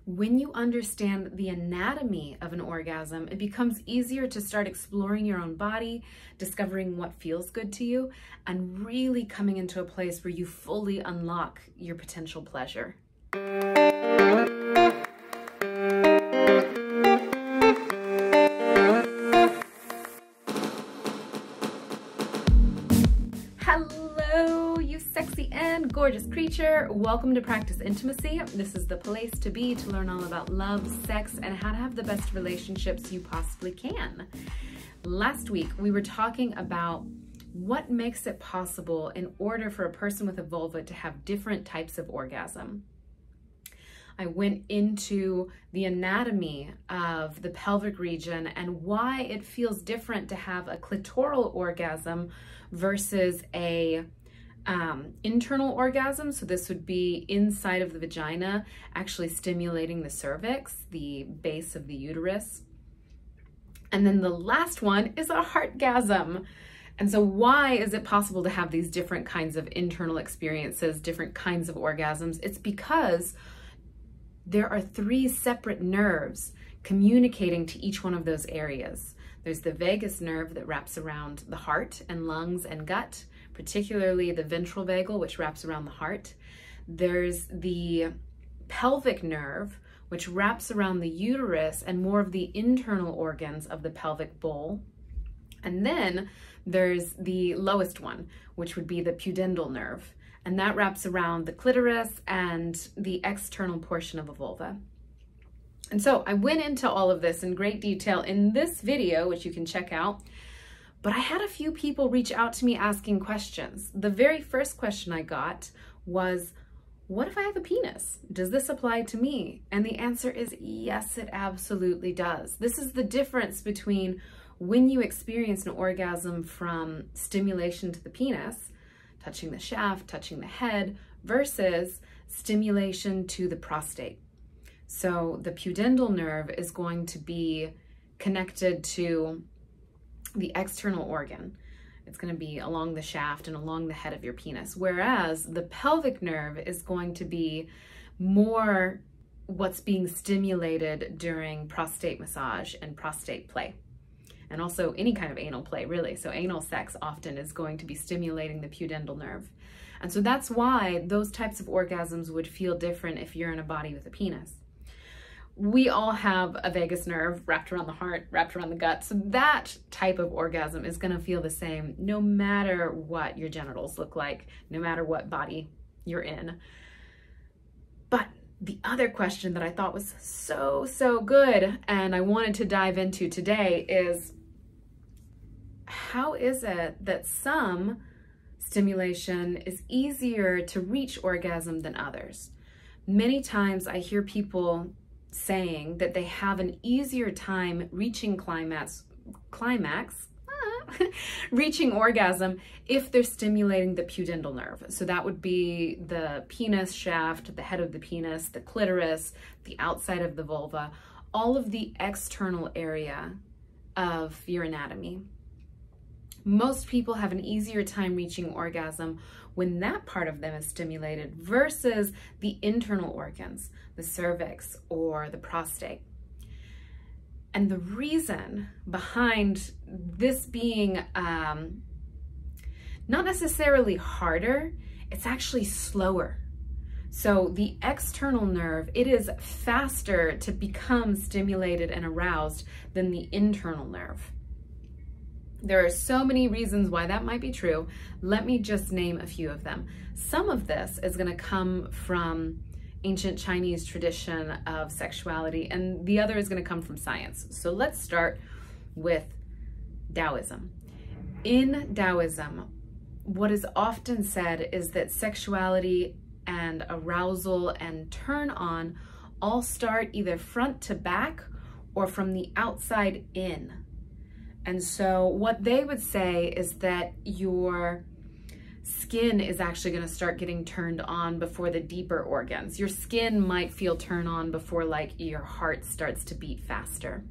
When you understand the anatomy of an orgasm, it becomes easier to start exploring your own body, discovering what feels good to you, and really coming into a place where you fully unlock your potential pleasure. Hello, you sexy and gorgeous creature. Welcome to Practice Intimacy. This is the place to be to learn all about love, sex, and how to have the best relationships you possibly can. Last week, we were talking about what makes it possible in order for a person with a vulva to have different types of orgasm. I went into the anatomy of the pelvic region and why it feels different to have a clitoral orgasm versus a internal orgasm. So this would be inside of the vagina, actually stimulating the cervix, the base of the uterus. And then the last one is a heartgasm. And so why is it possible to have these different kinds of internal experiences, different kinds of orgasms? It's because there are 3 separate nerves communicating to each one of those areas. There's the vagus nerve that wraps around the heart and lungs and gut, particularly the ventral vagal, which wraps around the heart. There's the pelvic nerve, which wraps around the uterus and more of the internal organs of the pelvic bowl. And then there's the lowest one, which would be the pudendal nerve. And that wraps around the clitoris and the external portion of a vulva. And so I went into all of this in great detail in this video, which you can check out, but I had a few people reach out to me asking questions. The very first question I got was, what if I have a penis? Does this apply to me? And the answer is yes, it absolutely does. This is the difference between when you experience an orgasm from stimulation to the penis, touching the shaft, touching the head, versus stimulation to the prostate. So the pudendal nerve is going to be connected to the external organ. It's going to be along the shaft and along the head of your penis, whereas the pelvic nerve is going to be more what's being stimulated during prostate massage and prostate play. And also any kind of anal play, really. So anal sex often is going to be stimulating the pudendal nerve. And so that's why those types of orgasms would feel different if you're in a body with a penis. We all have a vagus nerve wrapped around the heart, wrapped around the gut. So that type of orgasm is going to feel the same no matter what your genitals look like, no matter what body you're in. But the other question that I thought was so good and I wanted to dive into today is, how is it that some stimulation is easier to reach orgasm than others? Many times I hear people saying that they have an easier time reaching reaching orgasm if they're stimulating the pudendal nerve. So that would be the penis shaft, the head of the penis, the clitoris, the outside of the vulva, all of the external area of your anatomy. Most people have an easier time reaching orgasm when that part of them is stimulated versus the internal organs, the cervix or the prostate. And the reason behind this being not necessarily harder, it's actually slower. So the external nerve, it is faster to become stimulated and aroused than the internal nerve. There are so many reasons why that might be true. Let me just name a few of them. Some of this is going to come from ancient Chinese tradition of sexuality, and the other is going to come from science. So let's start with Taoism. In Taoism, what is often said is that sexuality and arousal and turn on all start either front to back or from the outside in. And so what they would say is that your skin is actually going to start getting turned on before the deeper organs. Your skin might feel turned on before like your heart starts to beat faster.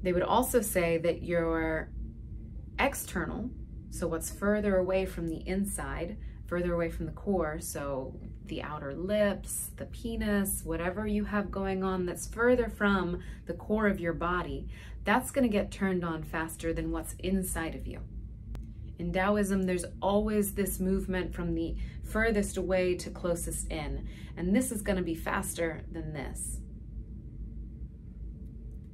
They would also say that your external, so what's further away from the inside, further away from the core, so the outer lips, the penis, whatever you have going on that's further from the core of your body, that's going to get turned on faster than what's inside of you. In Taoism, there's always this movement from the furthest away to closest in, and this is going to be faster than this.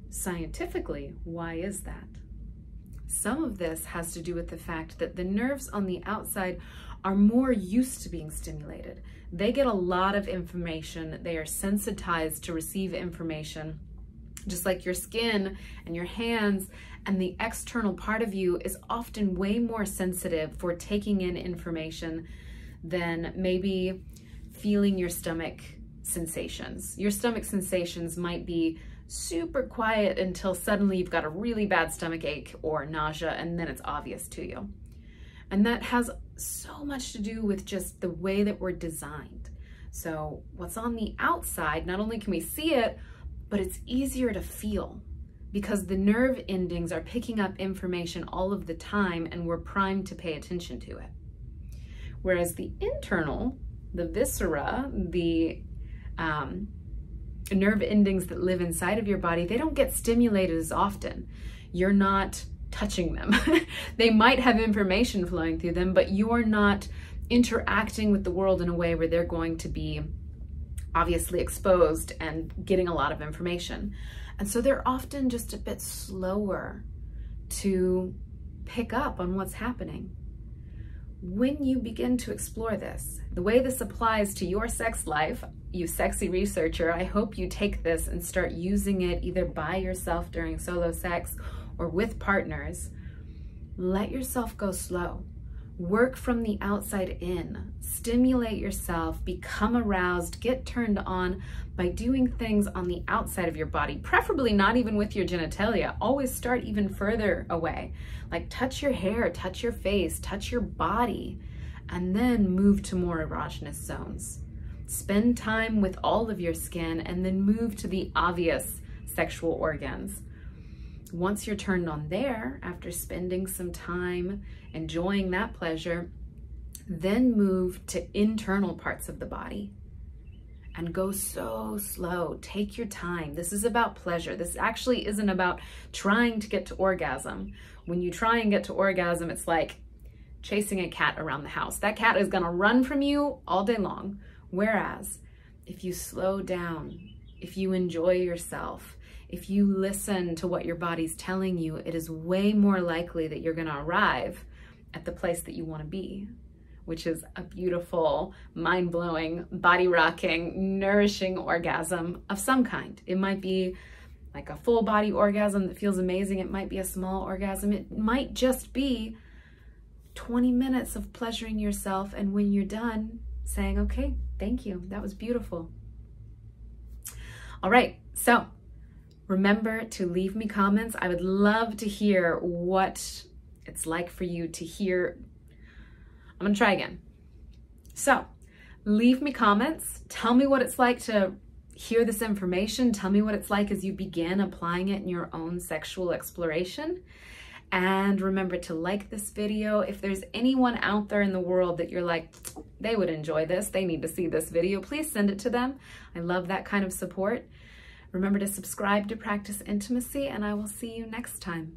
Scientifically, why is that? Some of this has to do with the fact that the nerves on the outside are more used to being stimulated. They get a lot of information. They are sensitized to receive information, just like your skin and your hands, and the external part of you is often way more sensitive for taking in information than maybe feeling your stomach sensations. Your stomach sensations might be super quiet until suddenly you've got a really bad stomach ache or nausea, and then it's obvious to you. And that has so much to do with just the way that we're designed. So what's on the outside, not only can we see it, but it's easier to feel because the nerve endings are picking up information all of the time and we're primed to pay attention to it. Whereas the internal, the viscera, the nerve endings that live inside of your body, they don't get stimulated as often. You're not touching them. They might have information flowing through them, but you're not interacting with the world in a way where they're going to be obviously exposed and getting a lot of information. And so they're often just a bit slower to pick up on what's happening. When you begin to explore this, the way this applies to your sex life, you sexy researcher, I hope you take this and start using it either by yourself during solo sex or with partners. Let yourself go slow. Work from the outside in. Stimulate yourself, become aroused, get turned on by doing things on the outside of your body, preferably not even with your genitalia. Always start even further away. Like touch your hair, touch your face, touch your body, and then move to more erogenous zones. Spend time with all of your skin and then move to the obvious sexual organs. Once you're turned on there, after spending some time enjoying that pleasure, then move to internal parts of the body and go so slow. Take your time. This is about pleasure. This actually isn't about trying to get to orgasm. When you try and get to orgasm, it's like chasing a cat around the house. That cat is gonna run from you all day long. Whereas if you slow down, if you enjoy yourself, if you listen to what your body's telling you, it is way more likely that you're gonna arrive at the place that you wanna be, which is a beautiful, mind-blowing, body-rocking, nourishing orgasm of some kind. It might be like a full body orgasm that feels amazing. It might be a small orgasm. It might just be 20 minutes of pleasuring yourself, and when you're done, saying, okay, thank you, that was beautiful. All right, so remember to leave me comments. I would love to hear what it's like for you to hear. I'm gonna try again. So leave me comments. Tell me what it's like to hear this information. Tell me what it's like as you begin applying it in your own sexual exploration. And remember to like this video. If there's anyone out there in the world that you're like, they would enjoy this, they need to see this video, please send it to them. I love that kind of support. Remember to subscribe to Practice Intimacy, and I will see you next time.